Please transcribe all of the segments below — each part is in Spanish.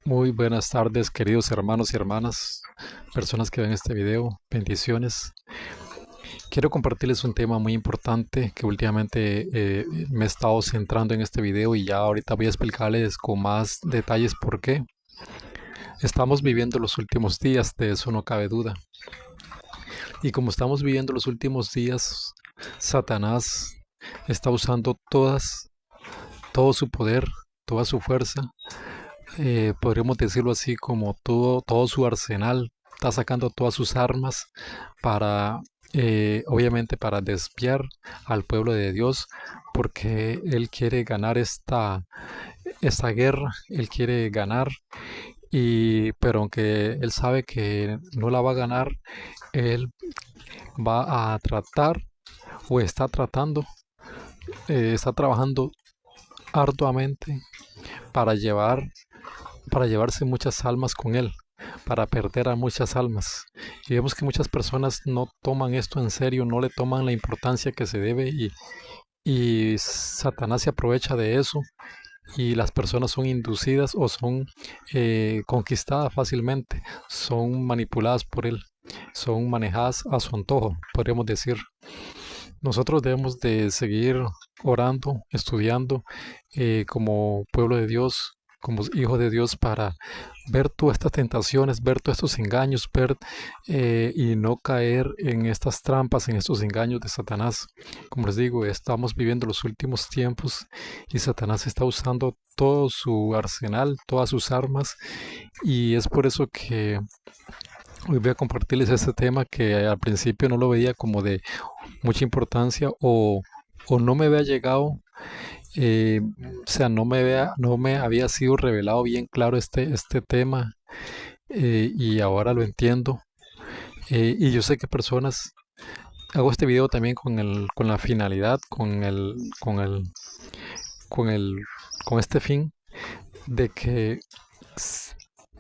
Muy buenas tardes, queridos hermanos y hermanas, personas que ven este video, bendiciones. Quiero compartirles un tema muy importante que últimamente me he estado centrando en este video y ya ahorita voy a explicarles con más detalles por qué. Estamos viviendo los últimos días, de eso no cabe duda. Y como estamos viviendo los últimos días, Satanás está usando todo su poder, toda su fuerza, podríamos decirlo así, como todo su arsenal, está sacando todas sus armas para, obviamente, para desviar al pueblo de Dios, porque Él quiere ganar esta guerra, Él quiere ganar, pero aunque Él sabe que no la va a ganar, Él va a tratar o está tratando, está trabajando arduamente para llevar para llevarse muchas almas con él, para perder a muchas almas. Y vemos que muchas personas no toman esto en serio, no le toman la importancia que se debe y Satanás se aprovecha de eso y las personas son inducidas o son conquistadas fácilmente, son manipuladas por él, son manejadas a su antojo, podríamos decir. Nosotros debemos de seguir orando, estudiando como pueblo de Dios, como hijos de Dios, para ver todas estas tentaciones, ver todos estos engaños, ver y no caer en estas trampas, en estos engaños de Satanás. Como les digo, estamos viviendo los últimos tiempos y Satanás está usando todo su arsenal, todas sus armas, y es por eso que hoy voy a compartirles este tema que al principio no lo veía como de mucha importancia o no me había llegado, o sea, no me había sido revelado bien claro este tema, y ahora lo entiendo. Y yo sé que personas, hago este video también con la finalidad, con el, con este fin de que s-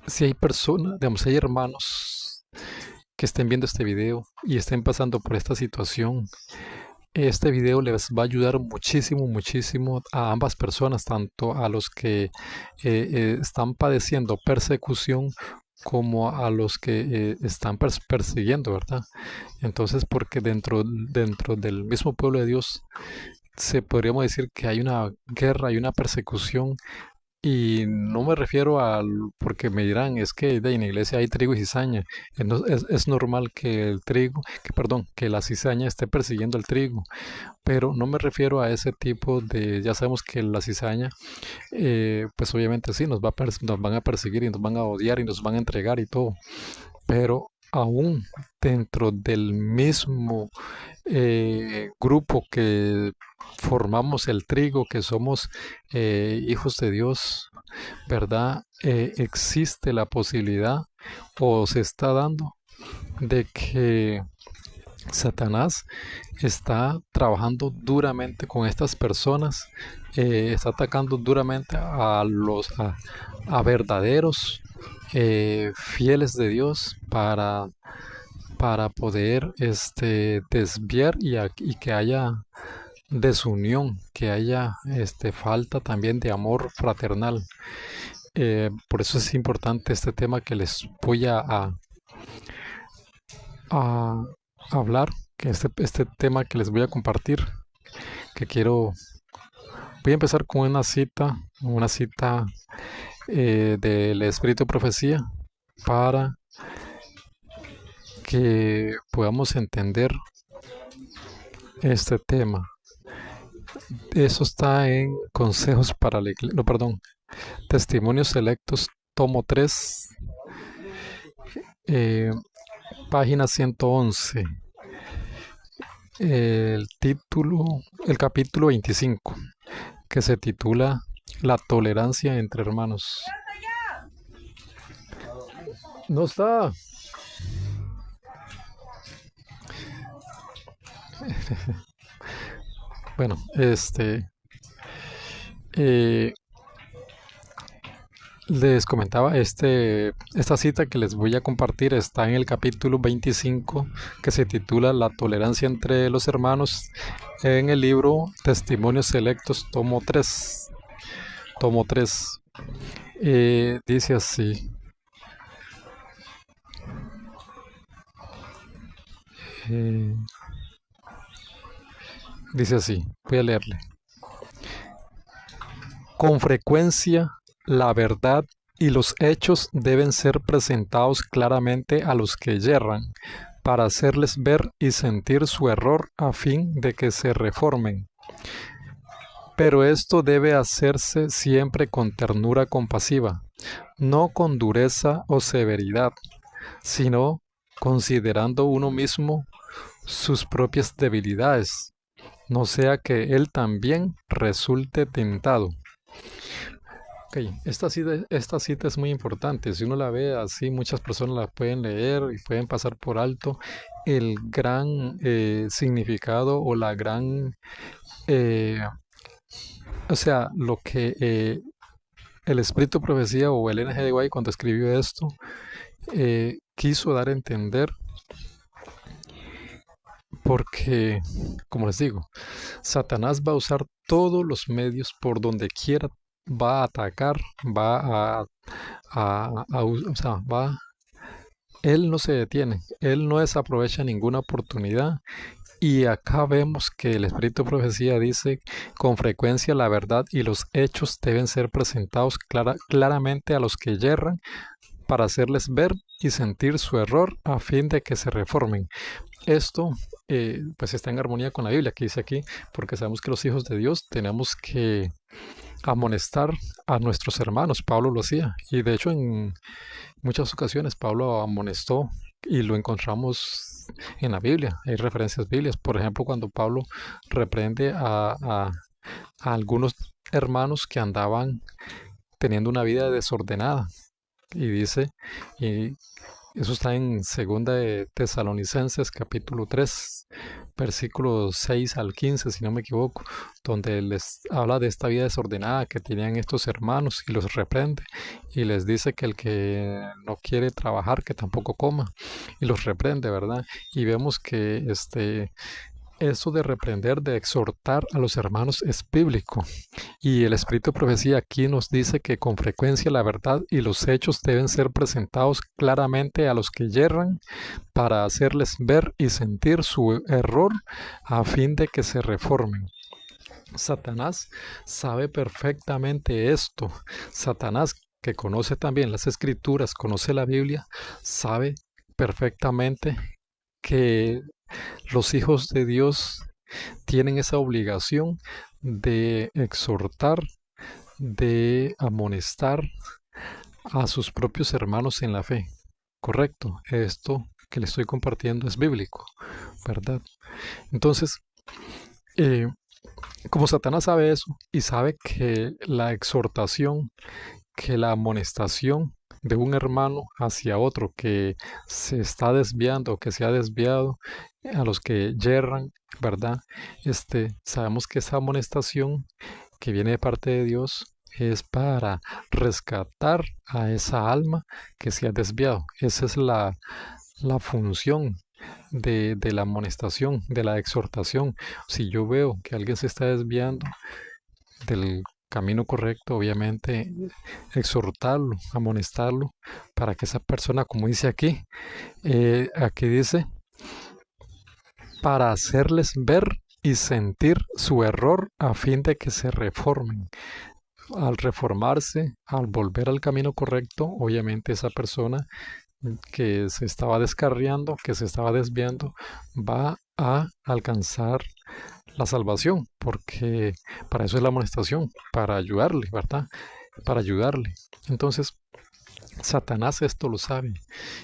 si hay personas, digamos, si hay hermanos que estén viendo este video y estén pasando por esta situación, este video les va a ayudar muchísimo, muchísimo a ambas personas, tanto a los que están padeciendo persecución como a los que están persiguiendo, ¿verdad? Entonces, porque dentro del mismo pueblo de Dios podríamos decir que hay una guerra, hay una persecución y no me refiero porque me dirán, es que en la iglesia hay trigo y cizaña. Es normal que que la cizaña esté persiguiendo el trigo, pero no me refiero a ese tipo ya sabemos que la cizaña, pues obviamente sí, nos van a perseguir y nos van a odiar y nos van a entregar y todo, pero aún dentro del mismo grupo que formamos el trigo, que somos hijos de Dios, ¿verdad? Existe la posibilidad o se está dando de que Satanás está trabajando duramente con estas personas, está atacando duramente a verdaderos fieles de Dios para poder desviar y que haya desunión, que haya falta también de amor fraternal. Por eso es importante este tema que les voy a hablar, que este tema que les voy a compartir, que voy a empezar con una cita del Espíritu de Profecía para que podamos entender este tema. Eso está en Consejos para la Iglesia, no, perdón, Testimonios Selectos, tomo 3, eh, página 111. El capítulo 25, que se titula La tolerancia entre hermanos. No está. Bueno, eh, les comentaba, esta cita que les voy a compartir está en el capítulo 25, que se titula La tolerancia entre los hermanos, en el libro Testimonios Selectos, tomo 3. Tomo 3. Dice así, eh, dice así, voy a leerle. Con frecuencia, la verdad y los hechos deben ser presentados claramente a los que yerran, para hacerles ver y sentir su error a fin de que se reformen. Pero esto debe hacerse siempre con ternura compasiva, no con dureza o severidad, sino considerando uno mismo sus propias debilidades, no sea que él también resulte tentado. Ok, esta cita es muy importante. Si uno la ve así, muchas personas la pueden leer y pueden pasar por alto el gran significado o la gran, eh, o sea, lo que el espíritu profecía o el N. G. de White cuando escribió esto quiso dar a entender, porque, como les digo, Satanás va a usar todos los medios por donde quiera, va a atacar, va o sea, él no se detiene, él no desaprovecha ninguna oportunidad. Y acá vemos que el Espíritu de Profecía dice, con frecuencia la verdad y los hechos deben ser presentados claramente a los que yerran, para hacerles ver y sentir su error a fin de que se reformen. Esto pues está en armonía con la Biblia que dice aquí, porque sabemos que los hijos de Dios tenemos que amonestar a nuestros hermanos. Pablo lo hacía, y de hecho en muchas ocasiones Pablo amonestó, y lo encontramos en la Biblia. Hay referencias bíblicas, por ejemplo, cuando Pablo reprende a algunos hermanos que andaban teniendo una vida desordenada, y dice, y eso está en segunda de Tesalonicenses capítulo 3 versículos 6 al 15 si no me equivoco, donde les habla de esta vida desordenada que tenían estos hermanos y los reprende y les dice que el que no quiere trabajar que tampoco coma, y los reprende, ¿verdad? Y vemos que eso de reprender, de exhortar a los hermanos es bíblico. Y el Espíritu de Profecía aquí nos dice que con frecuencia la verdad y los hechos deben ser presentados claramente a los que yerran, para hacerles ver y sentir su error a fin de que se reformen. Satanás sabe perfectamente esto. Satanás, que conoce también las escrituras, conoce la Biblia, sabe perfectamente que los hijos de Dios tienen esa obligación de exhortar, de amonestar a sus propios hermanos en la fe. Correcto, esto que le estoy compartiendo es bíblico, ¿verdad? Entonces, eh, como Satanás sabe eso y sabe que la exhortación, que la amonestación de un hermano hacia otro que se está desviando, que se ha desviado, a los que yerran, ¿verdad? Sabemos que esa amonestación que viene de parte de Dios es para rescatar a esa alma que se ha desviado. Esa es la función de la amonestación, de la exhortación. Si yo veo que alguien se está desviando del camino correcto, obviamente exhortarlo, amonestarlo, para que esa persona, como dice aquí dice, para hacerles ver y sentir su error a fin de que se reformen. Al reformarse, al volver al camino correcto, obviamente esa persona que se estaba descarriando, que se estaba desviando, va a alcanzar la salvación, porque para eso es la amonestación, para ayudarle, ¿verdad? Para ayudarle. Entonces, Satanás esto lo sabe,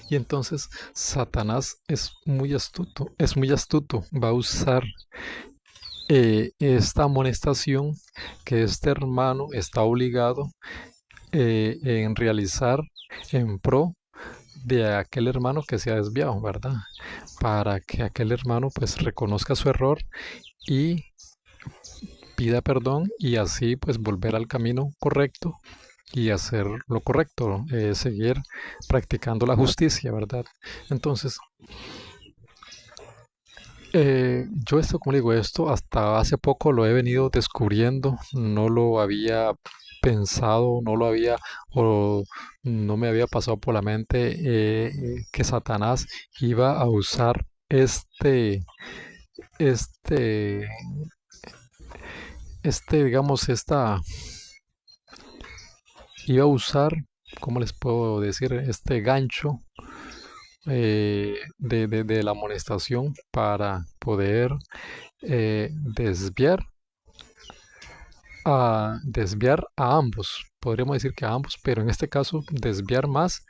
y entonces Satanás es muy astuto, va a usar esta amonestación que este hermano está obligado en realizar en pro de aquel hermano que se ha desviado, ¿verdad? Para que aquel hermano pues reconozca su error y pida perdón, y así pues volver al camino correcto y hacer lo correcto, seguir practicando la justicia, ¿verdad? Entonces, yo esto, como digo, esto hasta hace poco lo he venido descubriendo, no lo había pensado, no lo había o no me había pasado por la mente que Satanás iba a usar este, digamos, iba a usar, ¿cómo les puedo decir? Este gancho de la amonestación para poder desviar a ambos. Podríamos decir que a ambos, pero en este caso desviar más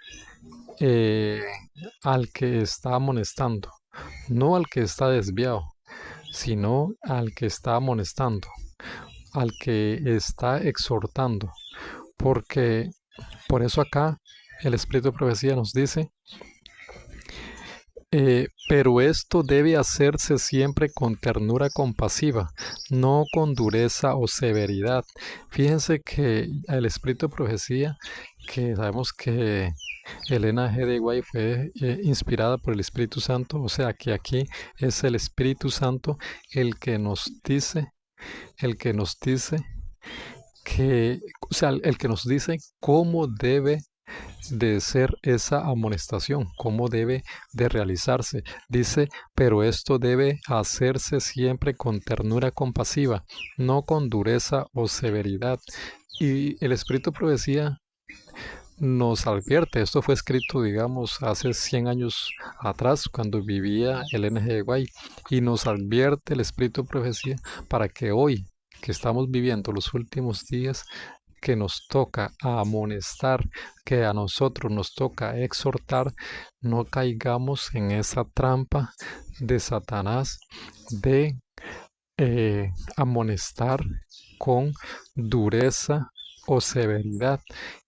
eh, al que está amonestando, no al que está desviado, sino al que está amonestando, al que está exhortando, porque por eso acá el Espíritu de Profecía nos dice, pero esto debe hacerse siempre con ternura compasiva, no con dureza o severidad. Fíjense que el Espíritu de Profecía, que sabemos que Elena G. de White fue inspirada por el Espíritu Santo, o sea que aquí es el Espíritu Santo el que nos dice, el que nos dice que, o sea, el que nos dice cómo debe de ser esa amonestación, cómo debe de realizarse. Dice, pero esto debe hacerse siempre con ternura compasiva, no con dureza o severidad. Y el Espíritu de Profecía nos advierte, esto fue escrito, digamos, hace 100 años atrás, cuando vivía el N. G. White, y nos advierte el Espíritu de Profecía para que hoy, que estamos viviendo los últimos días, que nos toca amonestar, que a nosotros nos toca exhortar, no caigamos en esa trampa de Satanás de amonestar con dureza o severidad,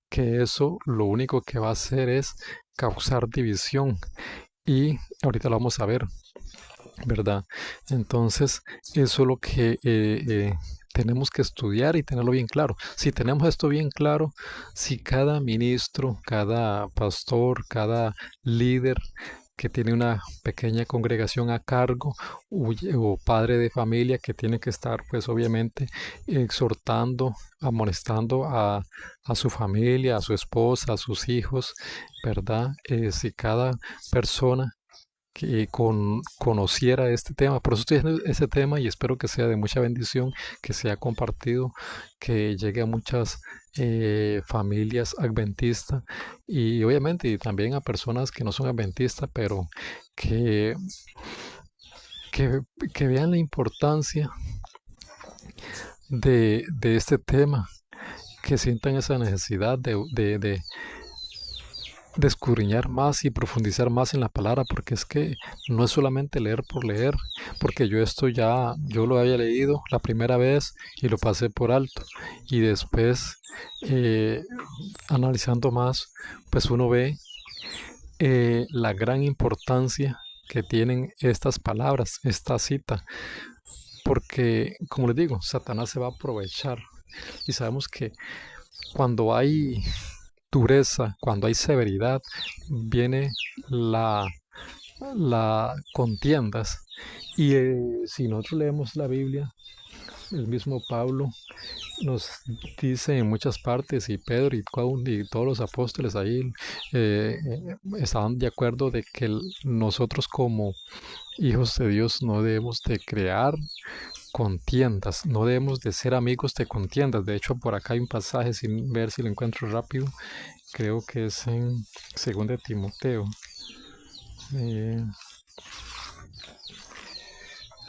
que eso lo único que va a hacer es causar división, y ahorita lo vamos a ver, ¿verdad? Entonces, eso es lo que tenemos que estudiar y tenerlo bien claro. Si tenemos esto bien claro, si cada ministro, cada pastor, cada líder que tiene una pequeña congregación a cargo o padre de familia que tiene que estar, pues obviamente, exhortando, amonestando a su familia, a su esposa, a sus hijos, ¿verdad? Si cada persona que conociera este tema. Por eso estoy haciendo este tema y espero que sea de mucha bendición, que sea compartido, que llegue a muchas familias adventistas y obviamente y también a personas que no son adventistas, pero que, que, que vean la importancia de este tema, que sientan esa necesidad de escudriñar más y profundizar más en la palabra, porque es que no es solamente leer por leer, porque yo lo había leído la primera vez y lo pasé por alto, y después eh, analizando más, pues uno ve la gran importancia que tienen estas palabras, esta cita, porque como les digo, Satanás se va a aprovechar, y sabemos que cuando hay dureza, cuando hay severidad, viene la, la contiendas. Y si nosotros leemos la Biblia, el mismo Pablo nos dice en muchas partes, y Pedro y todos los apóstoles ahí estaban de acuerdo de que nosotros como hijos de Dios no debemos de crear contiendas, no debemos de ser amigos de contiendas. De hecho, por acá hay un pasaje, sin ver si lo encuentro rápido, creo que es en 2 Timoteo. Eh,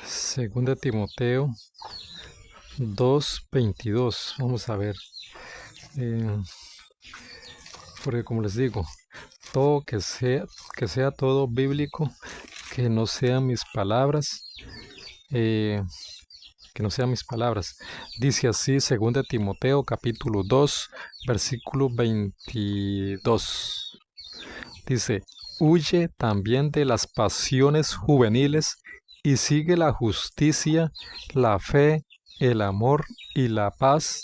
2 Timoteo 2:22. Vamos a ver. Eh, porque como les digo, todo que sea todo bíblico, que no sean mis palabras, eh, que no sean mis palabras. Dice así 2 Timoteo capítulo 2, versículo 22. Dice, huye también de las pasiones juveniles y sigue la justicia, la fe, el amor y la paz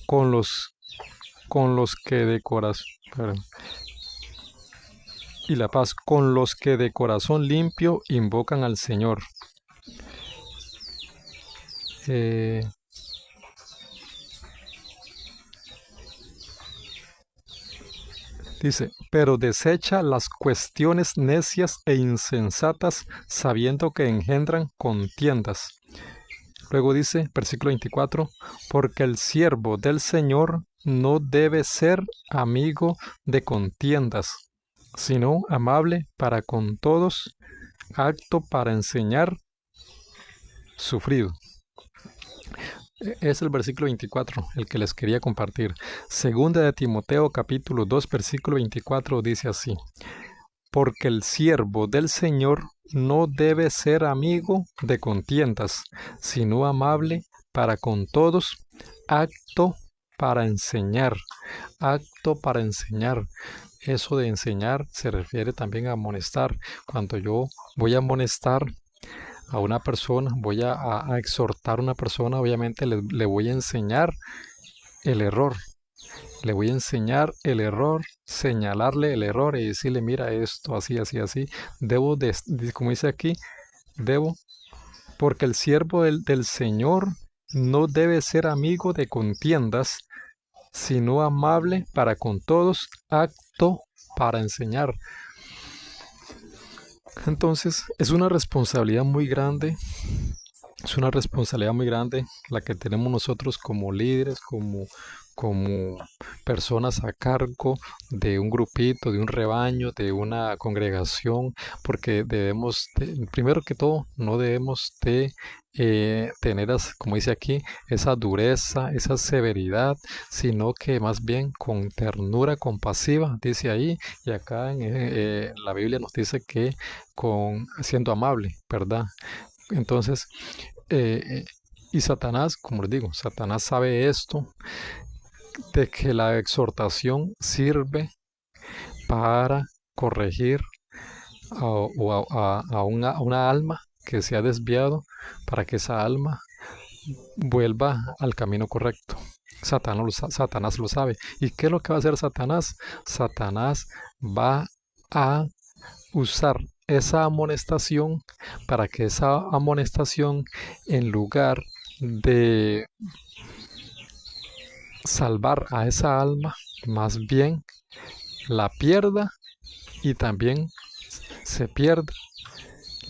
con los que de corazón, y la paz con los que de corazón limpio invocan al Señor. Eh, Dice, pero desecha las cuestiones necias e insensatas, sabiendo que engendran contiendas. Luego dice, versículo 24, porque el siervo del Señor no debe ser amigo de contiendas, sino amable para con todos, apto para enseñar, sufrido. Es el versículo 24, el que les quería compartir. Segunda de Timoteo, capítulo 2, versículo 24, dice así, porque el siervo del Señor no debe ser amigo de contiendas, sino amable para con todos, apto para enseñar, apto para enseñar. Eso de enseñar se refiere también a amonestar. Cuando yo voy a amonestar a una persona, voy a exhortar a una persona, obviamente le voy a enseñar el error. Le voy a enseñar el error, señalarle el error y decirle, mira esto, así, así, así. Debo, como dice aquí, debo, porque el siervo del Señor no debe ser amigo de contiendas, sino amable para con todos, apto para enseñar. Entonces, es una responsabilidad muy grande. Es una responsabilidad muy grande la que tenemos nosotros como líderes, como personas a cargo de un grupito, de un rebaño, de una congregación, porque primero que todo, no debemos de tener, como dice aquí, esa dureza, esa severidad, sino que más bien con ternura compasiva, dice ahí, y acá en la Biblia nos dice que siendo amable, ¿verdad? Entonces, y Satanás, como les digo, Satanás sabe esto, de que la exhortación sirve para corregir a una alma que se ha desviado, para que esa alma vuelva al camino correcto. Satanás lo sabe. ¿Y qué es lo que va a hacer Satanás? Satanás va a usar esa amonestación para que esa amonestación, en lugar de salvar a esa alma, más bien la pierda y también se pierda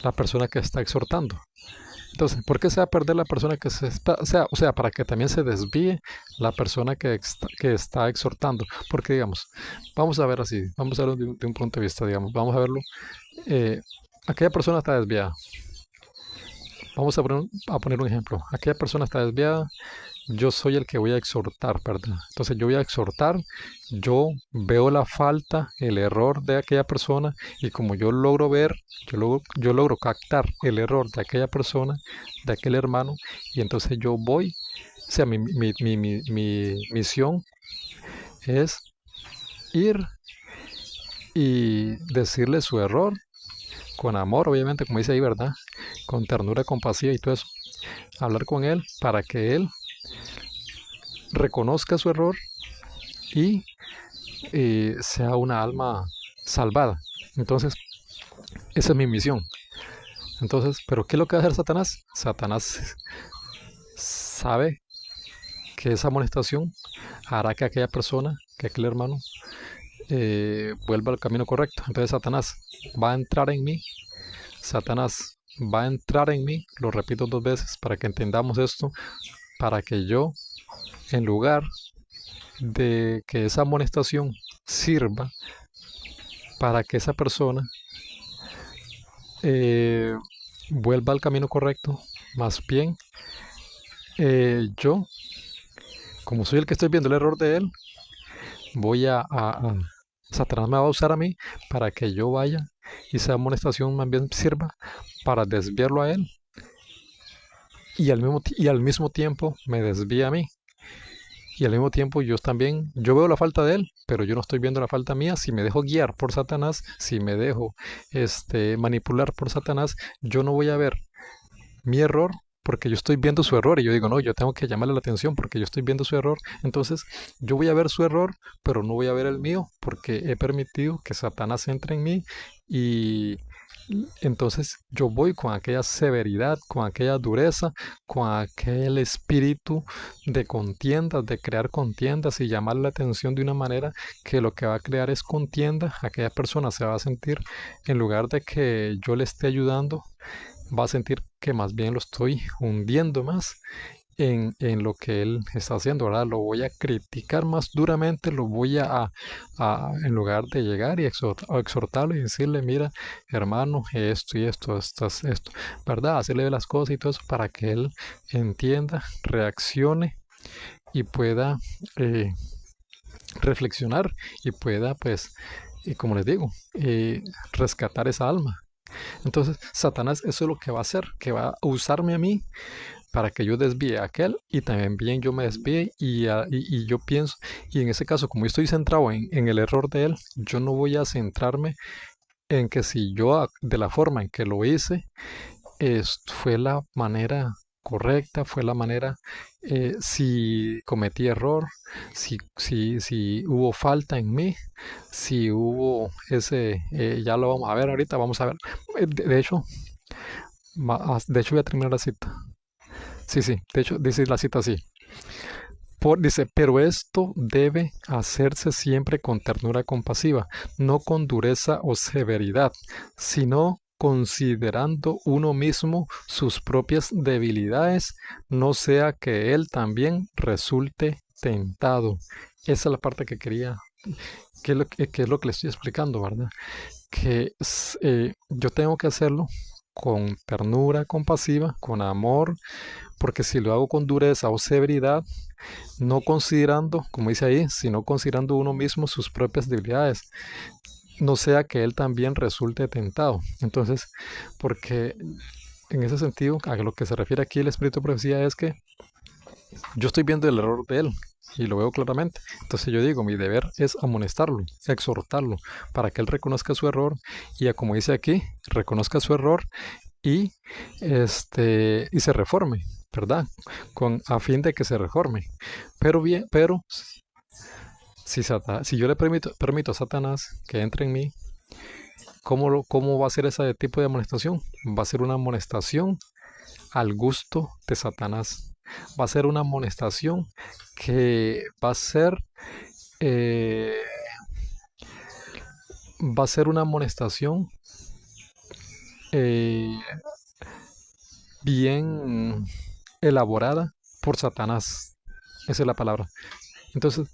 la persona que está exhortando. Entonces, ¿por qué se va a perder la persona que o sea, para que también se desvíe la persona que está exhortando? Porque, digamos, vamos a ver así, vamos a verlo de un punto de vista, digamos, vamos a verlo. Aquella persona está desviada. Vamos a poner un ejemplo. Aquella persona está desviada, yo soy el que voy a exhortar, ¿verdad? Entonces yo voy a exhortar, yo veo la falta, el error de aquella persona y como yo logro ver, yo logro captar el error de aquella persona, de aquel hermano, y entonces yo voy, o sea, mi misión es ir y decirle su error, con amor, obviamente, como dice ahí, ¿verdad? Con ternura compasiva y todo eso. Hablar con él para que él reconozca su error y sea una alma salvada. Entonces, esa es mi misión. Entonces, ¿pero qué es lo que va a hacer Satanás? Satanás sabe que esa amonestación hará que aquella persona, que aquel hermano, vuelva al camino correcto. Entonces Satanás va a entrar en mí. Satanás va a entrar en mí, lo repito 2 veces para que entendamos esto, para que yo, en lugar de que esa amonestación sirva para que esa persona vuelva al camino correcto, más bien yo, como soy el que estoy viendo el error de él, Satanás me va a usar a mí para que yo vaya y esa amonestación más bien sirva para desviarlo a él y al mismo tiempo me desvía a mí. Y al mismo tiempo yo veo la falta de él, pero yo no estoy viendo la falta mía. Si me dejo guiar por Satanás, si me dejo manipular por Satanás, yo no voy a ver mi error porque yo estoy viendo su error y yo digo, no, yo tengo que llamarle la atención porque yo estoy viendo su error. Entonces yo voy a ver su error, pero no voy a ver el mío porque he permitido que Satanás entre en mí y Entonces yo voy con aquella severidad, con aquella dureza, con aquel espíritu de contiendas, de crear contiendas y llamar la atención de una manera que lo que va a crear es contienda. Aquella persona se va a sentir, en lugar de que yo le esté ayudando, va a sentir que más bien lo estoy hundiendo más en lo que él está haciendo, ¿verdad? Lo voy a criticar más duramente, lo voy en lugar de llegar y exhortarlo y decirle, mira, hermano, esto y esto, ¿verdad? Hacerle ver las cosas y todo eso para que él entienda, reaccione y pueda eh, reflexionar y pueda, pues, como les digo, rescatar esa alma. Entonces, Satanás eso es lo que va a hacer, que va a usarme a mí para que yo desvíe a aquel y también bien yo me desvíe y yo pienso, y en ese caso, como yo estoy centrado en el error de él, yo no voy a centrarme en que si yo de la forma en que lo hice fue la manera correcta, fue la manera, si cometí error, si hubo falta en mí, si hubo ya lo vamos a ver ahorita, vamos a ver. De hecho, voy a terminar la cita. Sí, sí, de hecho dice la cita así. Dice, pero esto debe hacerse siempre con ternura compasiva, no con dureza o severidad, sino considerando uno mismo sus propias debilidades, no sea que él también resulte tentado. Esa es la parte que quería, que es lo que le estoy explicando, ¿verdad? Que yo tengo que hacerlo con ternura compasiva, con amor, porque si lo hago con dureza o severidad, no considerando, como dice ahí, sino considerando uno mismo sus propias debilidades, no sea que él también resulte tentado. Entonces, porque en ese sentido, a lo que se refiere aquí el espíritu de profecía es que yo estoy viendo el error de él y lo veo claramente. Entonces yo digo, mi deber es amonestarlo, exhortarlo, para que él reconozca su error y, como dice aquí, reconozca su error y, y se reforme, ¿verdad? A fin de que se reforme. Pero bien, pero si yo le permito a Satanás que entre en mí, ¿cómo va a ser ese tipo de amonestación? Va a ser una amonestación al gusto de Satanás. Va a ser una amonestación que eh, va a ser una amonestación eh, bien elaborada por Satanás. Esa es la palabra. Entonces,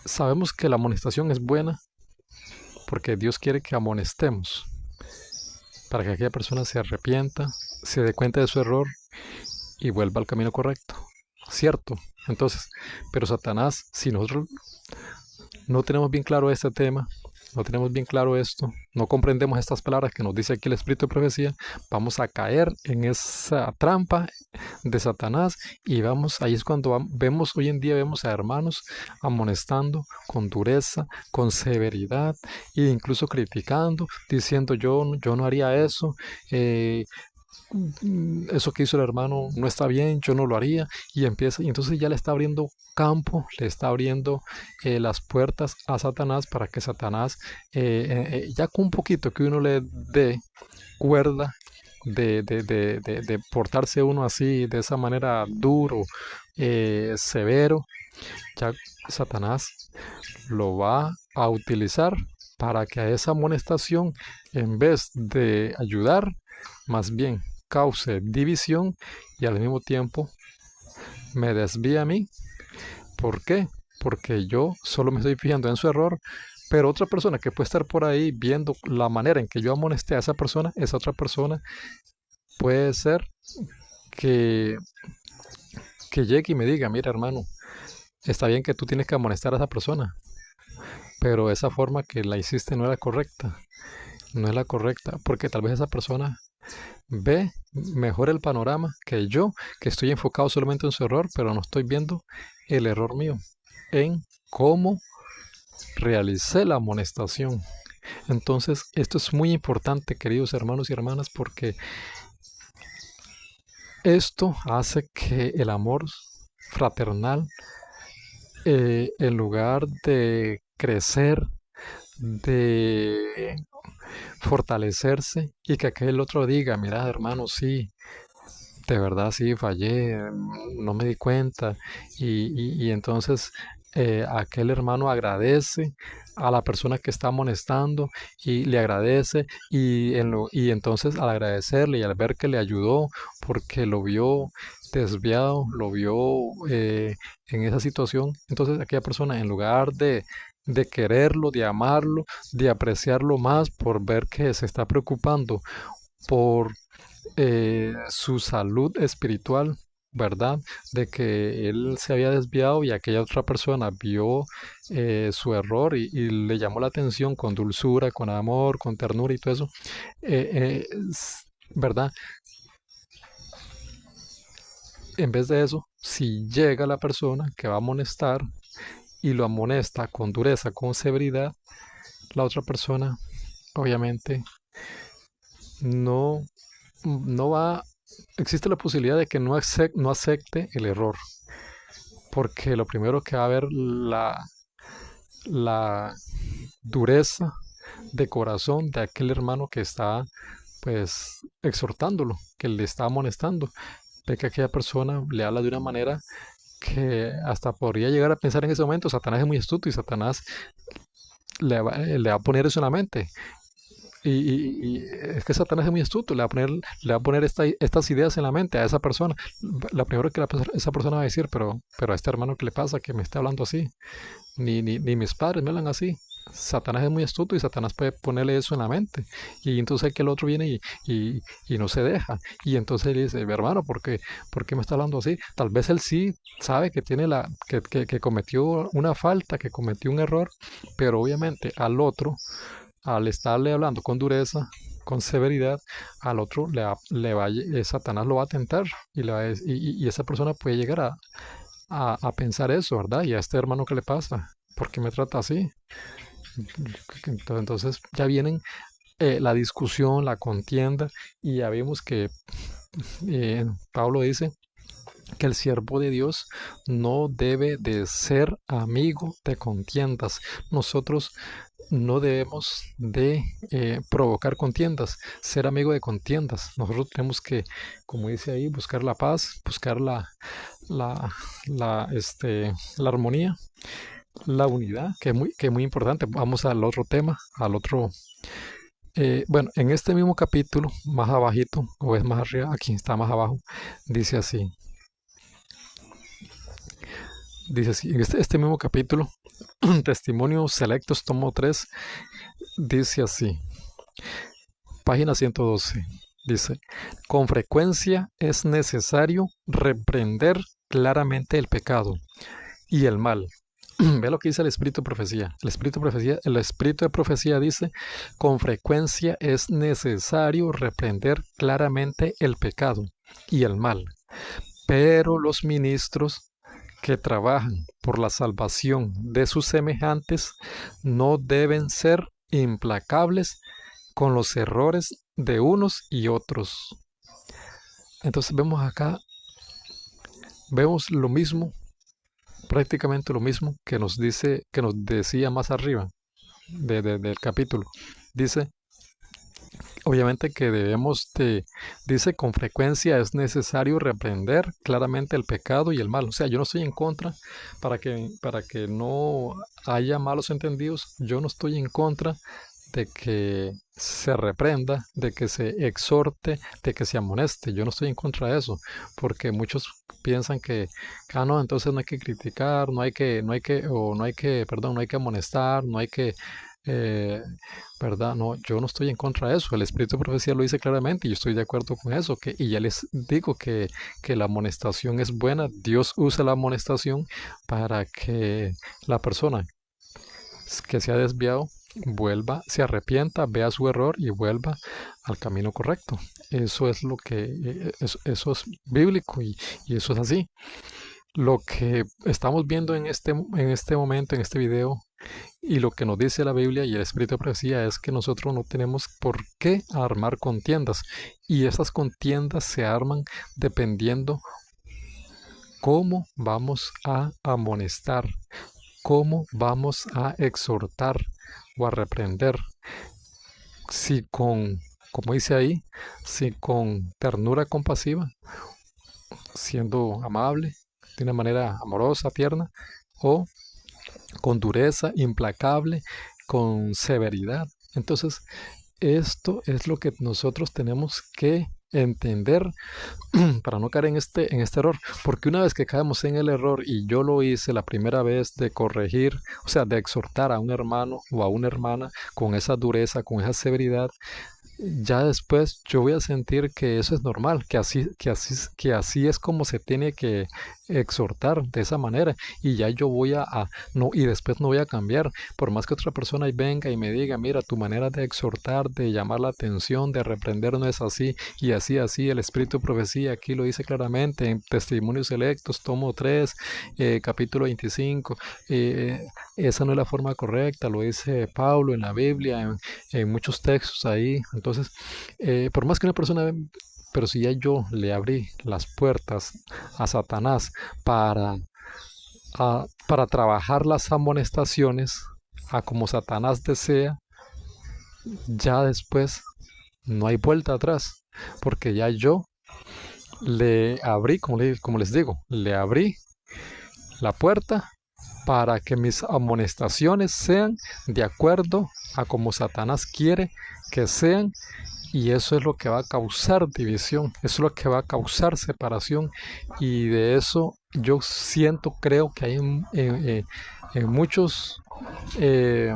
sabemos que la amonestación es buena porque Dios quiere que amonestemos para que aquella persona se arrepienta, se dé cuenta de su error y vuelva al camino correcto. Cierto. Entonces, pero Satanás, si nosotros no tenemos bien claro este tema, no tenemos bien claro esto, no comprendemos estas palabras que nos dice aquí el espíritu de profecía, vamos a caer en esa trampa de Satanás y ahí es cuando hoy en día vemos a hermanos amonestando con dureza, con severidad e incluso criticando, diciendo yo no haría eso, eso que hizo el hermano no está bien, yo no lo haría, y entonces ya le está abriendo campo, le está abriendo las puertas a Satanás para que Satanás, ya con un poquito que uno le dé cuerda de portarse uno así, de esa manera duro, severo, ya Satanás lo va a utilizar para que a esa amonestación, en vez de ayudar, más bien cause división y al mismo tiempo me desvía a mí. ¿Por qué? Porque yo solo me estoy fijando en su error, pero otra persona que puede estar por ahí viendo la manera en que yo amonesté a esa otra persona puede ser que, que llegue y me diga, mira hermano, está bien que tú tienes que amonestar a esa persona, pero esa forma que la hiciste no era correcta, no es la correcta, porque tal vez esa persona ve mejor el panorama que yo, que estoy enfocado solamente en su error, pero no estoy viendo el error mío en cómo realicé la amonestación. Entonces, esto es muy importante, queridos hermanos y hermanas, porque esto hace que el amor fraternal, en lugar de crecer, de fortalecerse y que aquel otro diga, mira, hermano, sí, de verdad sí, fallé, no me di cuenta. Y entonces aquel hermano agradece a la persona que está amonestando y le agradece y entonces al agradecerle y al ver que le ayudó porque lo vio desviado, lo vio en esa situación, entonces aquella persona en lugar de quererlo, de amarlo, de apreciarlo más por ver que se está preocupando por su salud espiritual, ¿verdad? De que él se había desviado y aquella otra persona vio su error y le llamó la atención con dulzura, con amor, con ternura y todo eso, ¿verdad? En vez de eso, si llega la persona que va a amonestar y lo amonesta con dureza, con severidad, la otra persona obviamente no, no va, existe la posibilidad de que no acepte el error, porque lo primero que va a ver la dureza de corazón de aquel hermano que está pues exhortándolo, que le está amonestando, ve que aquella persona le habla de una manera que hasta podría llegar a pensar en ese momento, Satanás es muy astuto y Satanás le va a poner eso en la mente. Y es que Satanás es muy astuto, le va a poner estas ideas en la mente a esa persona. La primera que esa persona va a decir, pero a este hermano, ¿qué le pasa que me está hablando así? Ni mis padres me hablan así. Satanás es muy astuto y Satanás puede ponerle eso en la mente. Y entonces que el otro viene y no se deja. Y entonces le dice, hermano, ¿por qué me está hablando así? Tal vez él sí sabe que tiene que cometió una falta, que cometió un error, pero obviamente al otro, al estarle hablando con dureza, con severidad, al otro Satanás lo va a tentar y esa persona puede llegar a pensar eso, ¿verdad? Y a este hermano, ¿qué le pasa? ¿Por qué me trata así? Entonces ya vienen la discusión, la contienda, y ya vemos que Pablo dice que el siervo de Dios no debe de ser amigo de contiendas. Nosotros no debemos de provocar contiendas, ser amigo de contiendas. Nosotros tenemos que, como dice ahí, buscar la paz, buscar la, la armonía, la unidad, que es muy importante. Vamos al otro tema, al otro. Bueno, en este mismo capítulo, más abajito, o es más arriba, aquí está más abajo, dice así. Dice así, en este mismo capítulo, Testimonios Selectos, tomo 3, dice así, página 112, dice, con frecuencia es necesario reprender claramente el pecado y el mal. Ve lo que dice el espíritu de profecía. El espíritu de profecía dice, con frecuencia es necesario reprender claramente el pecado y el mal. Pero los ministros que trabajan por la salvación de sus semejantes no deben ser implacables con los errores de unos y otros. Entonces vemos acá, vemos lo mismo, prácticamente lo mismo que nos decía más arriba del capítulo. Dice, obviamente que dice, con frecuencia es necesario reprender claramente el pecado y el mal. O sea, yo no estoy en contra, para que no haya malos entendidos, yo no estoy en contra de que se reprenda, de que se exhorte, de que se amoneste. Yo no estoy en contra de eso, porque muchos piensan que, no, entonces no hay que criticar, no hay que amonestar, no hay que eh, ¿verdad? No, yo no estoy en contra de eso. El Espíritu de Profecía lo dice claramente y yo estoy de acuerdo con eso. Y ya les digo que la amonestación es buena. Dios usa la amonestación para que la persona que se ha desviado vuelva, se arrepienta, vea su error y vuelva al camino correcto. Eso es lo que, eso es bíblico y eso es así. Lo que estamos viendo en este momento, en este video, y lo que nos dice la Biblia y el Espíritu de Profecía es que nosotros no tenemos por qué armar contiendas. Y esas contiendas se arman dependiendo cómo vamos a amonestar, cómo vamos a exhortar o a reprender, si con, como dice ahí, si con ternura compasiva, siendo amable, de una manera amorosa, tierna, o con dureza, implacable, con severidad. Entonces, esto es lo que nosotros tenemos que entender para no caer en este error. Porque una vez que caemos en el error, y yo lo hice la primera vez de corregir, o sea, de exhortar a un hermano o a una hermana con esa dureza, con esa severidad, ya después yo voy a sentir que eso es normal, que así es como se tiene que exhortar de esa manera, y ya yo voy no, y después no voy a cambiar, por más que otra persona ahí venga y me diga, mira, tu manera de exhortar, de llamar la atención, de reprender no es así, y así, el Espíritu de Profecía aquí lo dice claramente en Testimonios Selectos, tomo 3, capítulo 25, esa no es la forma correcta, lo dice Pablo en la Biblia, en muchos textos ahí. Entonces, por más que una persona, pero si ya yo le abrí las puertas a Satanás para, para trabajar las amonestaciones a como Satanás desea, ya después no hay vuelta atrás, porque ya yo le abrí, como les digo, le abrí la puerta para que mis amonestaciones sean de acuerdo a como Satanás quiere que sean. Y eso es lo que va a causar división, eso es lo que va a causar separación. Y de eso yo siento, creo que hay en muchos eh,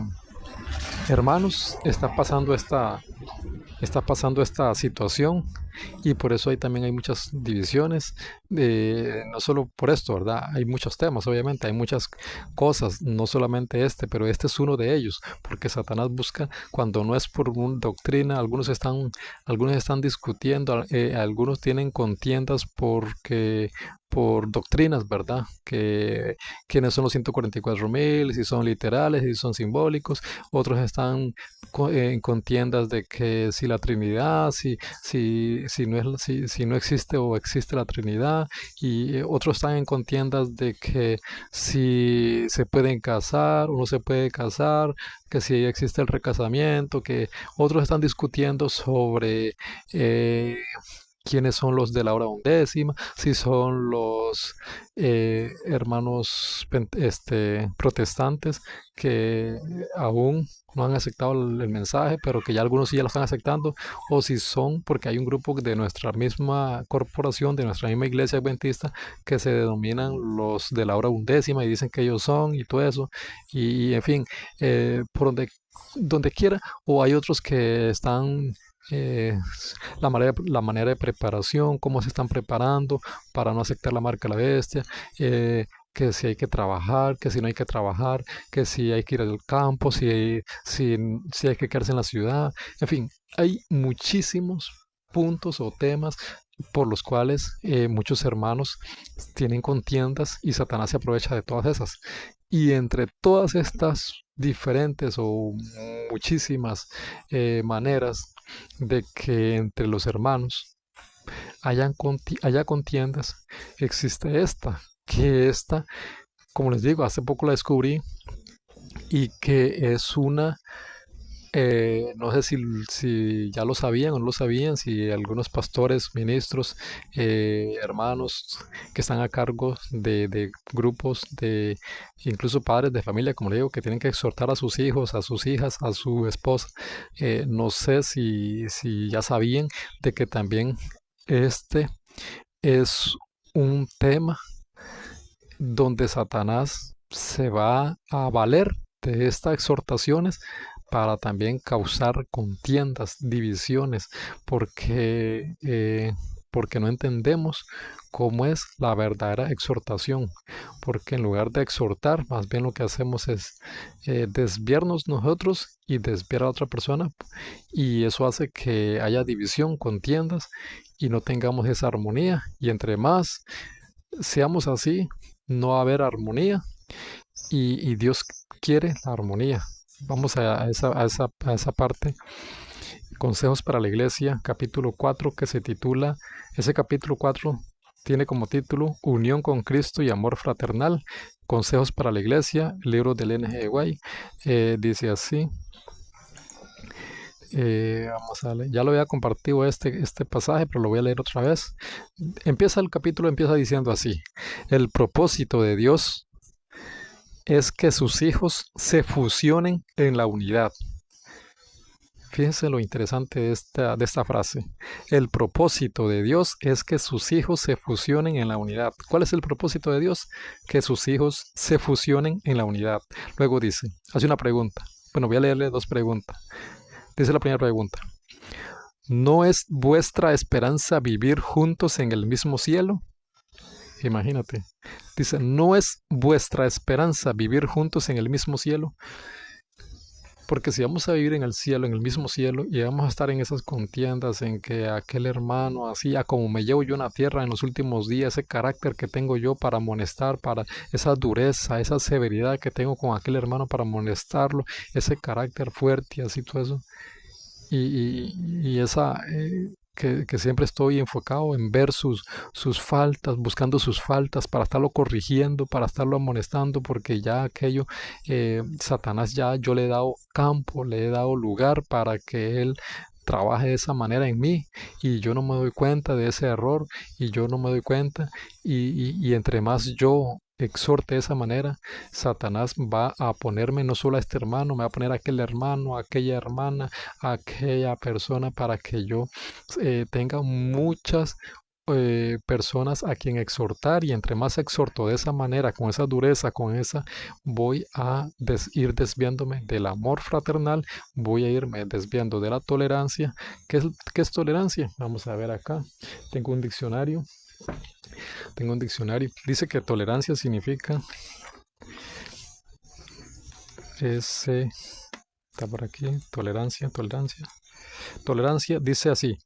hermanos está pasando esta situación, y por eso también hay muchas divisiones, no solo por esto, ¿verdad? Hay muchos temas, obviamente, hay muchas cosas, no solamente pero este es uno de ellos, porque Satanás busca, cuando no es por una doctrina, algunos están discutiendo, algunos tienen contiendas por doctrinas, ¿verdad? Que quiénes son los 144,000, si son literales, si son simbólicos. Otros están en contiendas de que si la Trinidad, si no existe o existe la Trinidad, y otros están en contiendas de que si se pueden casar o no se puede casar, que si existe el recasamiento, que otros están discutiendo sobre quiénes son los de la hora undécima, si son los hermanos protestantes que aún no han aceptado el mensaje, pero que ya algunos sí ya lo están aceptando, o si son, porque hay un grupo de nuestra misma corporación, de nuestra misma iglesia adventista, que se denominan los de la hora undécima y dicen que ellos son y todo eso, y en fin, por donde quiera, o hay otros que están eh, la manera de preparación, cómo se están preparando para no aceptar la marca de la bestia, que si hay que trabajar, que si no hay que trabajar, que si hay que ir al campo, si hay que quedarse en la ciudad, en fin, hay muchísimos puntos o temas por los cuales muchos hermanos tienen contiendas, y Satanás se aprovecha de todas esas. Y entre todas estas diferentes o muchísimas maneras de que entre los hermanos haya contiendas, existe esta, como les digo, hace poco la descubrí, y que es no sé si ya lo sabían o no lo sabían, si algunos pastores, ministros, hermanos que están a cargo de grupos, incluso padres de familia, como le digo, que tienen que exhortar a sus hijos, a sus hijas, a su esposa. No sé si ya sabían de que también este es un tema donde Satanás se va a valer de estas exhortaciones para también causar contiendas, divisiones, porque no entendemos cómo es la verdadera exhortación, porque en lugar de exhortar, más bien lo que hacemos es desviarnos nosotros y desviar a otra persona, y eso hace que haya división, contiendas, y no tengamos esa armonía, y entre más seamos así, no va a haber armonía, y Dios quiere la armonía. Vamos a esa parte. Consejos para la Iglesia, capítulo 4, que se titula, ese capítulo 4 tiene como título Unión con Cristo y Amor Fraternal. Consejos para la Iglesia, libro del N.G. White. Dice así: Vamos a leer. Ya lo había compartido este pasaje, pero lo voy a leer otra vez. El capítulo empieza diciendo así: el propósito de Dios es que sus hijos se fusionen en la unidad. Fíjense lo interesante de esta frase. El propósito de Dios es que sus hijos se fusionen en la unidad. ¿Cuál es el propósito de Dios? Que sus hijos se fusionen en la unidad. Luego dice, hace una pregunta. Bueno, voy a leerle dos preguntas. Dice la primera pregunta: ¿no es vuestra esperanza vivir juntos en el mismo cielo? Imagínate. Dice, ¿no es vuestra esperanza vivir juntos en el mismo cielo? Porque si vamos a vivir en el cielo, en el mismo cielo, y vamos a estar en esas contiendas en que aquel hermano, así a como me llevo yo en la tierra en los últimos días, ese carácter que tengo yo para amonestar, para esa dureza, esa severidad que tengo con aquel hermano para amonestarlo, ese carácter fuerte y así todo eso, y esa... que siempre estoy enfocado en ver sus faltas, buscando sus faltas para estarlo corrigiendo, para estarlo amonestando, porque ya aquello, Satanás ya yo le he dado campo, le he dado lugar para que él trabaje de esa manera en mí y yo no me doy cuenta de ese error y yo no me doy cuenta y entre más yo exhorte de esa manera, Satanás va a ponerme no solo a este hermano, me va a poner a aquel hermano, a aquella hermana, a aquella persona para que yo tenga muchas personas a quien exhortar, y entre más exhorto de esa manera, con esa dureza, con esa, voy a ir desviándome del amor fraternal, voy a irme desviando de la tolerancia. ¿Qué es tolerancia? Vamos a ver acá. Tengo un diccionario. Dice que tolerancia significa está por aquí, tolerancia. Tolerancia dice así: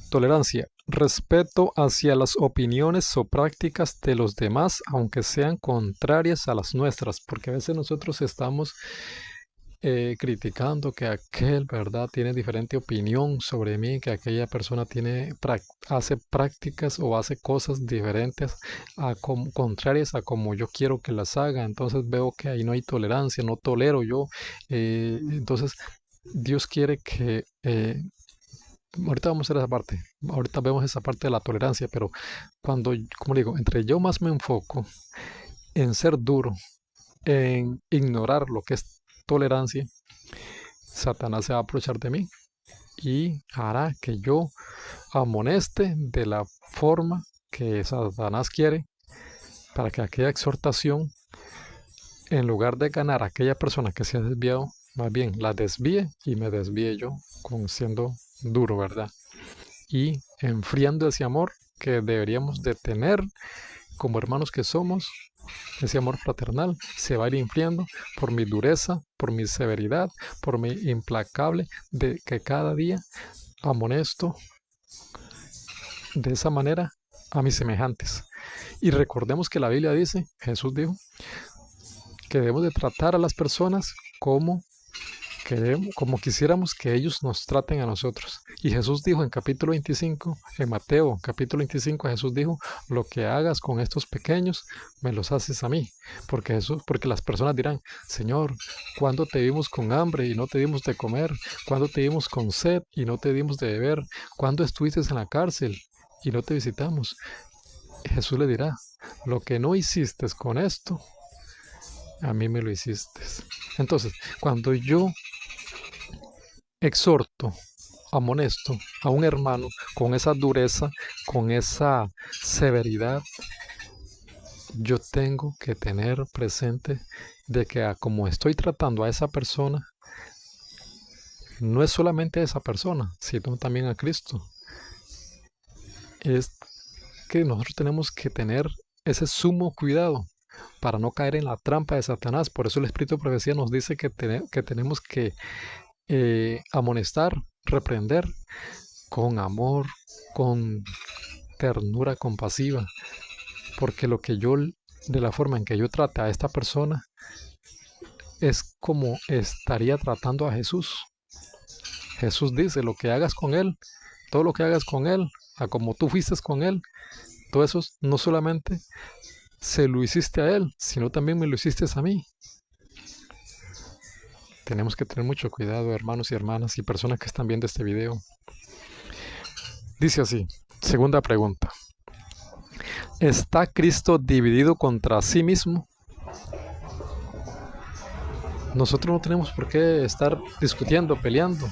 tolerancia, respeto hacia las opiniones o prácticas de los demás, aunque sean contrarias a las nuestras, porque a veces nosotros estamos criticando que aquel, ¿verdad?, tiene diferente opinión sobre mí, que aquella persona hace prácticas o hace cosas diferentes, contrarias a como yo quiero que las haga. Entonces veo que ahí no hay tolerancia, no tolero yo. Entonces Dios quiere que... ahorita vamos a ver esa parte, ahorita vemos esa parte de la tolerancia, pero cuando, como digo, entre yo más me enfoco en ser duro, en ignorar lo que es tolerancia, Satanás se va a aprovechar de mí y hará que yo amoneste de la forma que Satanás quiere, para que aquella exhortación, en lugar de ganar a aquella persona que se ha desviado, más bien la desvíe y me desvíe yo siendo duro, ¿verdad? Y enfriando ese amor que deberíamos de tener como hermanos que somos. Ese amor fraternal se va a ir enfriando por mi dureza, por mi severidad, por mi implacable de que cada día amonesto de esa manera a mis semejantes. Y recordemos que la Biblia dice, Jesús dijo, que debemos de tratar a las personas como quisiéramos que ellos nos traten a nosotros. Y Jesús dijo en capítulo 25, en Mateo capítulo 25, Jesús dijo, lo que hagas con estos pequeños, me los haces a mí. Porque las personas dirán, Señor, ¿cuándo te vimos con hambre y no te dimos de comer? ¿Cuándo te vimos con sed y no te dimos de beber? ¿Cuándo estuviste en la cárcel y no te visitamos? Jesús le dirá, lo que no hiciste con esto, a mí me lo hiciste. Entonces, cuando yo exhorto, amonesto a un hermano con esa dureza, con esa severidad, yo tengo que tener presente de que como estoy tratando a esa persona, no es solamente a esa persona, sino también a Cristo. Es que nosotros tenemos que tener ese sumo cuidado para no caer en la trampa de Satanás. Por eso el Espíritu de Profecía nos dice que tenemos que amonestar, reprender con amor, con ternura compasiva, porque de la forma en que yo trate a esta persona, es como estaría tratando a Jesús. Jesús dice, lo que hagas con él, todo lo que hagas con él, a como tú fuiste con él, todo eso no solamente se lo hiciste a él, sino también me lo hiciste a mí. Tenemos que tener mucho cuidado, hermanos y hermanas y personas que están viendo este video. Dice así, segunda pregunta. ¿Está Cristo dividido contra sí mismo? Nosotros no tenemos por qué estar discutiendo, peleando.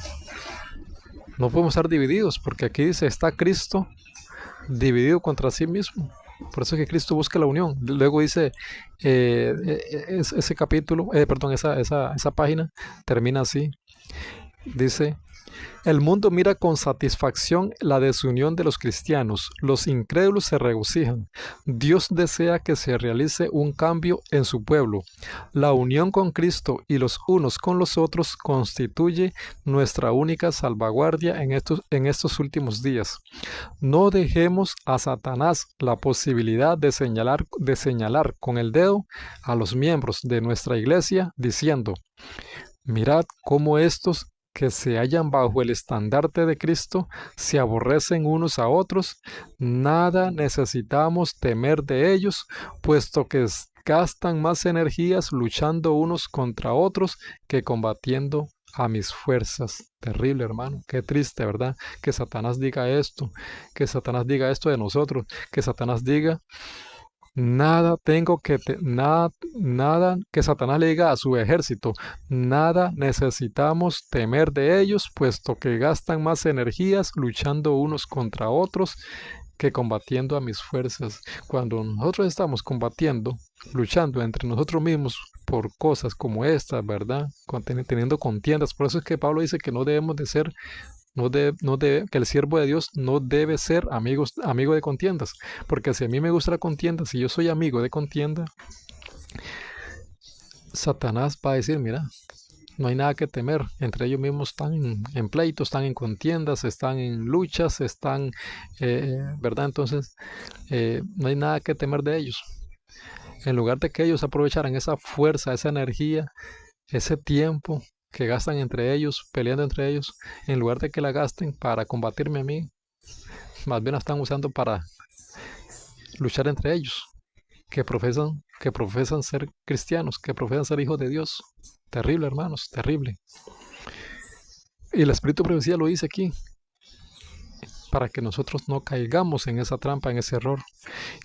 No podemos estar divididos, porque aquí dice, está Cristo dividido contra sí mismo. Por eso es que Cristo busca la unión. Luego dice, ese capítulo, perdón, esa página termina así. Dice, el mundo mira con satisfacción la desunión de los cristianos. Los incrédulos se regocijan. Dios desea que se realice un cambio en su pueblo. La unión con Cristo y los unos con los otros constituye nuestra única salvaguardia en estos últimos días. No dejemos a Satanás la posibilidad de señalar con el dedo a los miembros de nuestra iglesia diciendo, mirad cómo estos que se hallan bajo el estandarte de Cristo se aborrecen unos a otros. Nada necesitamos temer de ellos, puesto que gastan más energías luchando unos contra otros que combatiendo a mis fuerzas. Terrible, hermano. Qué triste, ¿verdad? Que Satanás diga esto, que Satanás diga esto de nosotros, que Satanás diga nada que Satanás le diga a su ejército, nada necesitamos temer de ellos, puesto que gastan más energías luchando unos contra otros que combatiendo a mis fuerzas. Cuando nosotros estamos combatiendo, luchando entre nosotros mismos por cosas como estas, ¿verdad? Teniendo contiendas. Por eso es que Pablo dice que no debemos de ser que el siervo de Dios no debe ser amigo de contiendas, porque si a mí me gusta la contienda, si yo soy amigo de contienda, Satanás va a decir, mira, no hay nada que temer, entre ellos mismos están en pleitos, están en contiendas, están en luchas, ¿verdad? Entonces, no hay nada que temer de ellos. En lugar de que ellos aprovecharan esa fuerza, esa energía, ese tiempo que gastan entre ellos, peleando entre ellos, en lugar de que la gasten para combatirme a mí, más bien la están usando para luchar entre ellos, que profesan ser cristianos, que profesan ser hijos de Dios. Terrible, hermanos, terrible. Y el Espíritu de Profecía lo dice aquí, para que nosotros no caigamos en esa trampa, en ese error.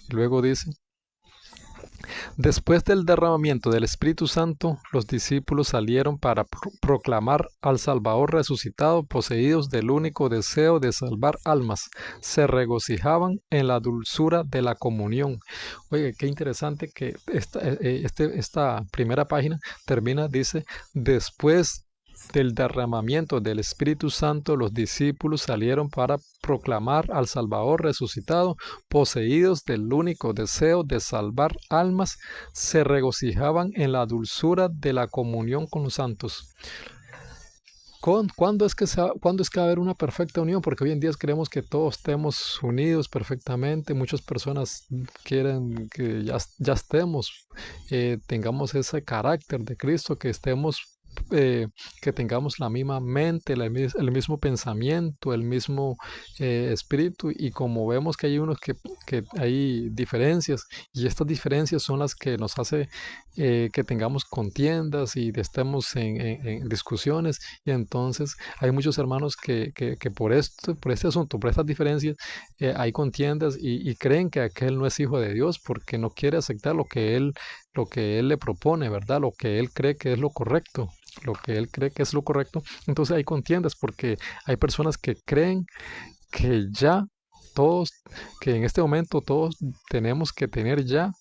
Y luego dice, después del derramamiento del Espíritu Santo, los discípulos salieron para proclamar al Salvador resucitado, poseídos del único deseo de salvar almas. Se regocijaban en la dulzura de la comunión. Oye, qué interesante que esta primera página termina, dice, después del derramamiento del Espíritu Santo, los discípulos salieron para proclamar al Salvador resucitado, poseídos del único deseo de salvar almas, se regocijaban en la dulzura de la comunión con los santos. ¿Cuándo es que va a haber una perfecta unión? Porque hoy en día queremos que todos estemos unidos perfectamente. Muchas personas quieren que ya estemos, tengamos ese carácter de Cristo, que estemos que tengamos la misma mente, el mismo pensamiento, el mismo espíritu, y como vemos que hay unos que hay diferencias, y estas diferencias son las que nos hace que tengamos contiendas y estemos en discusiones, y entonces hay muchos hermanos que por este asunto, por estas diferencias, hay contiendas y creen que aquel no es hijo de Dios porque no quiere aceptar lo que él le propone, ¿verdad? Lo que él cree que es lo correcto. Entonces hay contiendas porque hay personas que creen que que en este momento todos tenemos que tener ya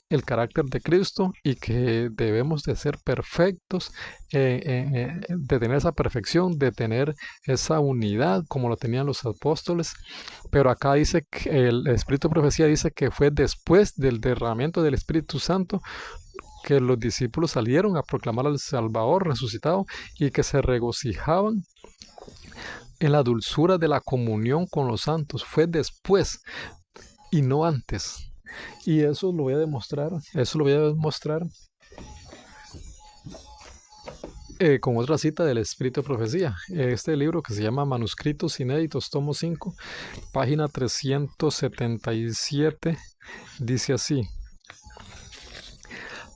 el carácter de Cristo y que debemos de ser perfectos, de tener esa perfección, de tener esa unidad como lo tenían los apóstoles. Pero acá dice que el Espíritu de Profecía dice que fue después del derramamiento del Espíritu Santo que los discípulos salieron a proclamar al Salvador resucitado y que se regocijaban en la dulzura de la comunión con los santos. Fue después y no antes. Y eso lo voy a demostrar con otra cita del Espíritu de Profecía. Este libro que se llama Manuscritos Inéditos, tomo 5, página 377, dice así.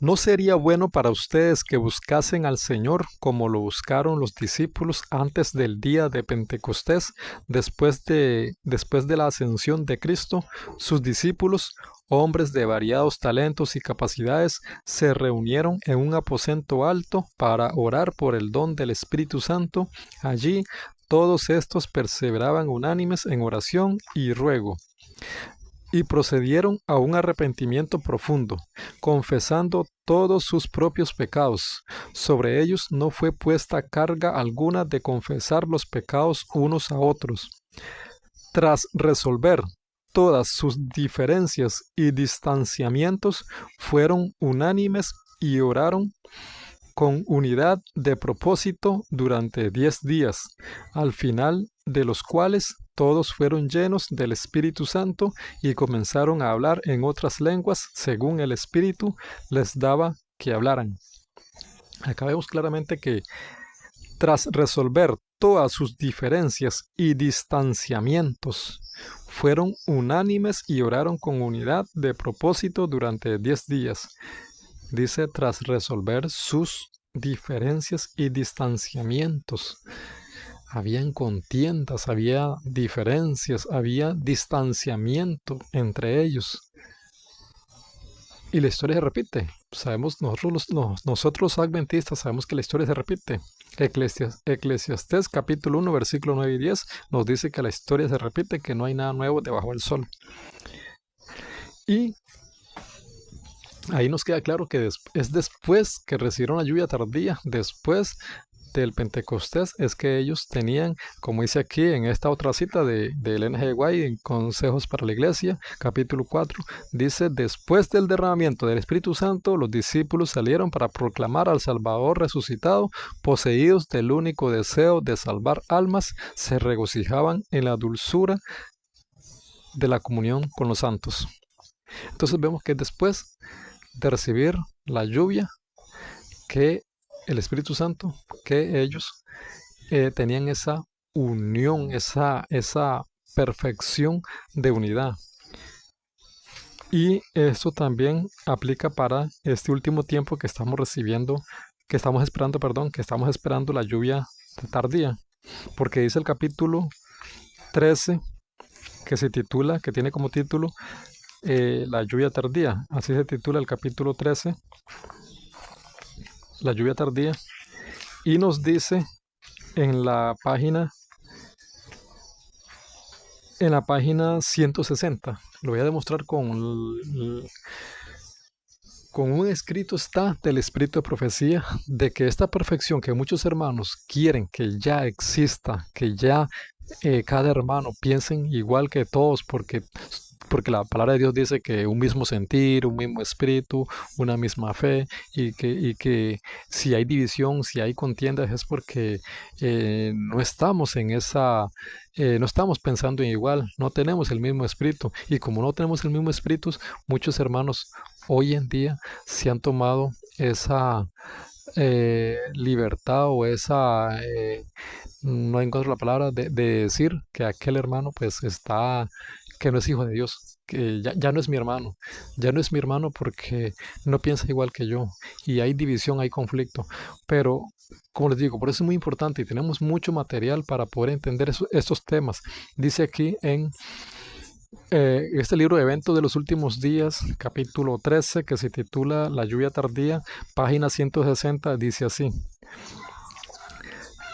¿No sería bueno para ustedes que buscasen al Señor como lo buscaron los discípulos antes del día de Pentecostés, después de la ascensión de Cristo? Sus discípulos, hombres de variados talentos y capacidades, se reunieron en un aposento alto para orar por el don del Espíritu Santo. Allí todos estos perseveraban unánimes en oración y ruego, y procedieron a un arrepentimiento profundo, confesando todos sus propios pecados. Sobre ellos no fue puesta carga alguna de confesar los pecados unos a otros. Tras resolver todas sus diferencias y distanciamientos, fueron unánimes y oraron con unidad de propósito durante 10 días, al final de los cuales todos fueron llenos del Espíritu Santo y comenzaron a hablar en otras lenguas según el Espíritu les daba que hablaran. Acá vemos claramente que tras resolver todas sus diferencias y distanciamientos, fueron unánimes y oraron con unidad de propósito durante 10 días. Dice, tras resolver sus diferencias y distanciamientos. Habían contiendas, había diferencias, había distanciamiento entre ellos. Y la historia se repite. Sabemos, nosotros los adventistas sabemos que la historia se repite. Eclesiastés capítulo 1, versículo 9 y 10 nos dice que la historia se repite, que no hay nada nuevo debajo del sol. Y ahí nos queda claro que es después que recibieron la lluvia tardía, después del Pentecostés, es que ellos tenían, como dice aquí en esta otra cita del N.G. White en Consejos para la Iglesia, capítulo 4, dice, después del derramamiento del Espíritu Santo, los discípulos salieron para proclamar al Salvador resucitado, poseídos del único deseo de salvar almas, se regocijaban en la dulzura de la comunión con los santos. Entonces vemos que después de recibir la lluvia, que el Espíritu Santo, que ellos tenían esa unión, esa perfección de unidad. Y esto también aplica para este último tiempo que estamos esperando la lluvia tardía, porque dice el capítulo 13 que tiene como título la lluvia tardía. Así se titula el capítulo 13, la lluvia tardía, y nos dice en la página 160, lo voy a demostrar con un escrito está del espíritu de profecía, de que esta perfección que muchos hermanos quieren que ya exista, que ya cada hermano piensen igual que todos, porque la palabra de Dios dice que un mismo sentir, un mismo espíritu, una misma fe, y que si hay división, si hay contiendas, es porque no estamos no estamos pensando en igual, no tenemos el mismo espíritu. Y como no tenemos el mismo espíritu, muchos hermanos hoy en día se han tomado esa libertad o no encuentro la palabra, de decir que aquel hermano pues que no es hijo de Dios, que ya no es mi hermano, ya no es mi hermano porque no piensa igual que yo, y hay división, hay conflicto. Pero como les digo, por eso es muy importante y tenemos mucho material para poder entender estos temas. Dice aquí en este libro de Eventos de los Últimos Días, capítulo 13, que se titula La lluvia tardía, página 160, dice así: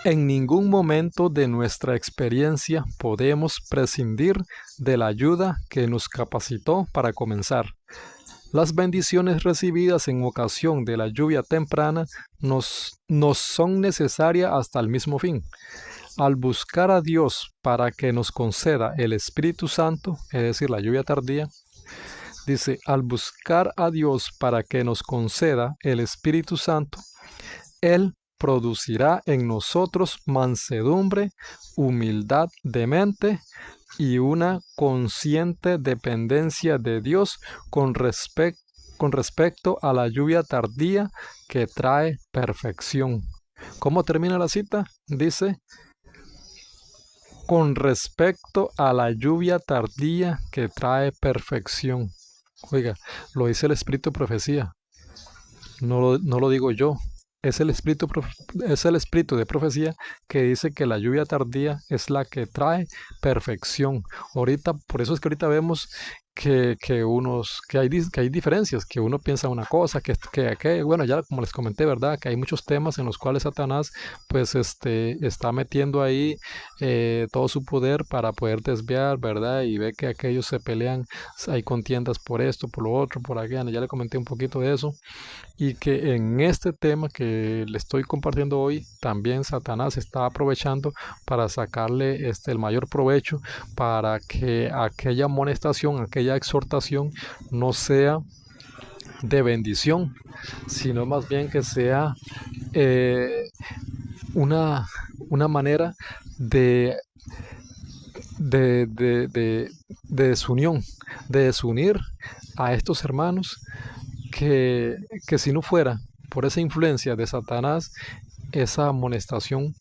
en ningún momento de nuestra experiencia podemos prescindir de la ayuda que nos capacitó para comenzar. Las bendiciones recibidas en ocasión de la lluvia temprana nos son necesarias hasta el mismo fin. Al buscar a Dios para que nos conceda el Espíritu Santo, es decir, la lluvia tardía, dice, al buscar a Dios para que nos conceda el Espíritu Santo, Él producirá en nosotros mansedumbre, humildad de mente y una consciente dependencia de Dios con respecto a la lluvia tardía que trae perfección. ¿Cómo termina la cita? Dice, con respecto a la lluvia tardía que trae perfección. Oiga, lo dice el Espíritu de Profecía. no lo digo yo. Es el espíritu, es el espíritu de profecía que dice que la lluvia tardía es la que trae perfección. Ahorita, por eso es que ahorita vemos que hay diferencias, que uno piensa una cosa, bueno, ya como les comenté, ¿verdad? Que hay muchos temas en los cuales Satanás, pues, está metiendo ahí todo su poder para poder desviar, ¿verdad? Y ve que aquellos se pelean, hay contiendas por esto, por lo otro, por allá, ya le comenté un poquito de eso y que en este tema que le estoy compartiendo hoy, también Satanás está aprovechando para sacarle el mayor provecho para que aquella amonestación, aquella exhortación no sea de bendición, sino más bien que sea eh, una, una manera de, de desunión, de desunir a estos hermanos que si no fuera por esa influencia de Satanás, esa amonestación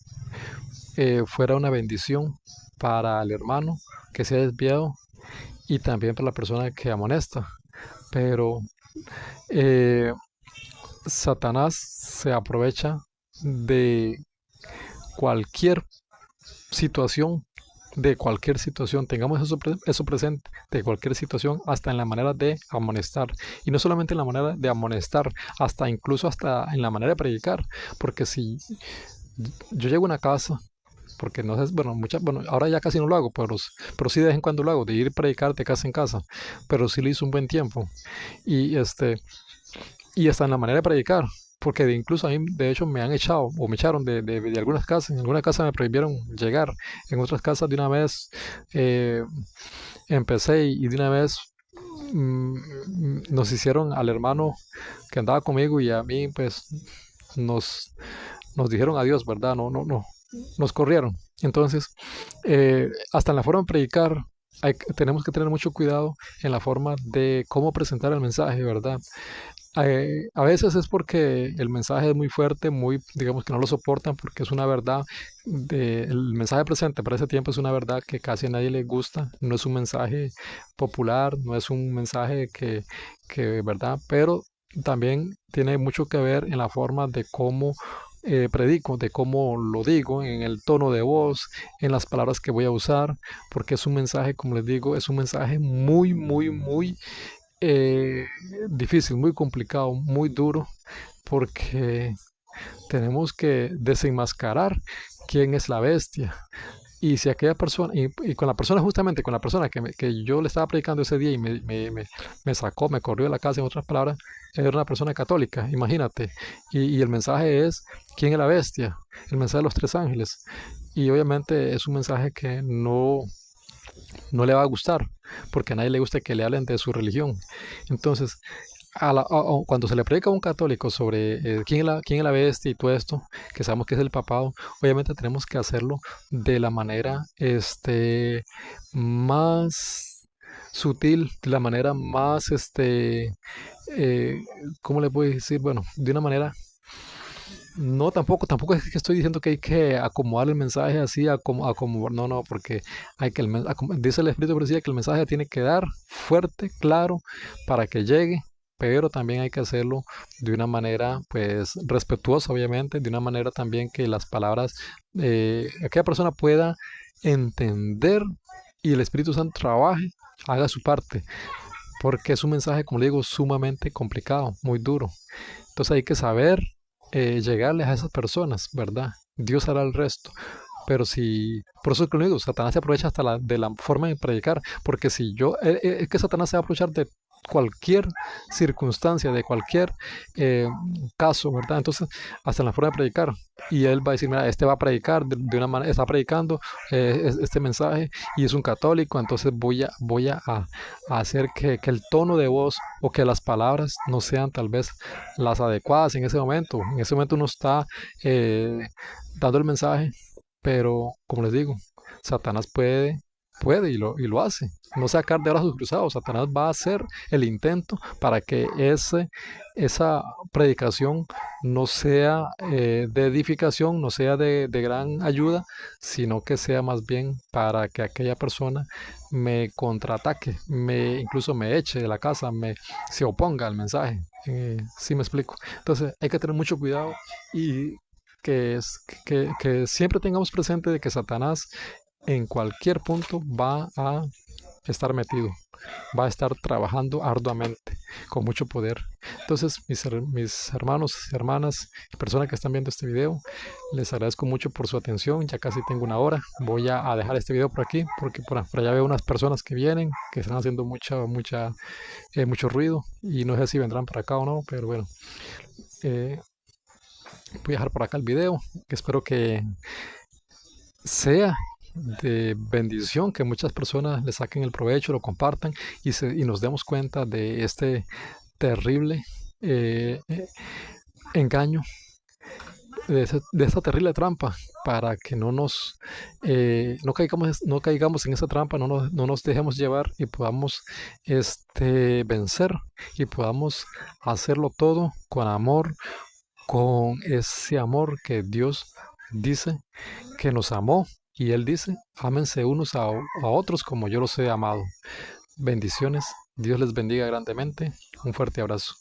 fuera una bendición para el hermano que se ha desviado y también para la persona que amonesta. Pero eh, Satanás se aprovecha de cualquier situación, tengamos eso presente, de cualquier situación, hasta en la manera de amonestar. Y no solamente en la manera de amonestar, incluso hasta en la manera de predicar. Porque si yo llego a una casa, porque no sé, bueno, ahora ya casi no lo hago, pero sí de vez en cuando lo hago, de ir a predicar de casa en casa, pero sí lo hice un buen tiempo. Y y hasta en la manera de predicar, porque incluso a mí, de hecho, me han echado o me echaron de algunas casas. En algunas casas me prohibieron llegar, en otras casas de una vez eh, empecé y de una vez nos hicieron al hermano que andaba conmigo y a mí, pues nos, nos dijeron adiós, ¿verdad? No, nos corrieron. Entonces, hasta en la forma de predicar, tenemos que tener mucho cuidado en la forma de cómo presentar el mensaje, ¿verdad? A veces es porque el mensaje es muy fuerte, digamos que no lo soportan porque es una verdad, el mensaje presente para ese tiempo es una verdad que casi a nadie le gusta, no es un mensaje popular, no es un mensaje ¿verdad? Pero también tiene mucho que ver en la forma de cómo predico, de cómo lo digo, en el tono de voz, en las palabras que voy a usar, porque es un mensaje, como les digo, es un mensaje muy eh, difícil, muy complicado, muy duro, porque tenemos que desenmascarar quién es la bestia. Y si aquella persona, y con la persona, justamente con la persona que yo le estaba predicando ese día y me sacó, me corrió de la casa, en otras palabras, era una persona católica, imagínate. Y el mensaje es, ¿quién es la bestia? El mensaje de los tres ángeles. Y obviamente es un mensaje que no le va a gustar, porque a nadie le gusta que le hablen de su religión. Entonces, cuando se le predica a un católico sobre quién es la bestia y todo esto, que sabemos que es el papado, obviamente tenemos que hacerlo de la manera más sutil, de la manera más, eh, ¿cómo le puedo decir? Bueno, de una manera no, tampoco es que estoy diciendo que hay que acomodar el mensaje así, no, porque dice el Espíritu Profecía que el mensaje tiene que dar fuerte, claro, para que llegue, pero también hay que hacerlo de una manera, pues, respetuosa, obviamente, de una manera también que las palabras, aquella persona pueda entender y el Espíritu Santo trabaje, haga su parte, porque es un mensaje, como le digo, sumamente complicado, muy duro. Entonces hay que saber llegarles a esas personas, ¿verdad? Dios hará el resto. Pero si, por eso es que lo digo, Satanás se aprovecha hasta de la forma de predicar, porque si es que Satanás se va a aprovechar de cualquier circunstancia, de cualquier eh, caso, ¿verdad? Entonces, hasta en la forma de predicar. Y él va a decir, mira, este va a predicar de una manera, está predicando este mensaje y es un católico, entonces a hacer que el tono de voz o que las palabras no sean tal vez las adecuadas en ese momento. En ese momento uno está dando el mensaje, pero como les digo, Satanás puede puede y lo hace. No sacar de brazos cruzados. Satanás va a hacer el intento para que esa predicación no sea de edificación, no sea de gran ayuda, sino que sea más bien para que aquella persona me contraataque, incluso me eche de la casa, se oponga al mensaje. ¿Sí me explico? Entonces hay que tener mucho cuidado y que siempre tengamos presente de que Satanás en cualquier punto va a estar metido, va a estar trabajando arduamente, con mucho poder. Entonces, mis hermanos, hermanas, personas que están viendo este video, les agradezco mucho por su atención. Ya casi tengo una hora. Voy a dejar este video por aquí, porque por allá veo unas personas que vienen, que están haciendo mucho ruido, y no sé si vendrán para acá o no, pero bueno, eh, voy a dejar por acá el video, que espero que sea de bendición, que muchas personas le saquen el provecho, lo compartan y nos demos cuenta de este terrible engaño, de esta terrible trampa, para que no caigamos en esa trampa, no nos dejemos llevar y podamos vencer y podamos hacerlo todo con amor, con ese amor que Dios dice que nos amó, y Él dice, ámense unos a otros como yo los he amado. Bendiciones, Dios les bendiga grandemente, un fuerte abrazo.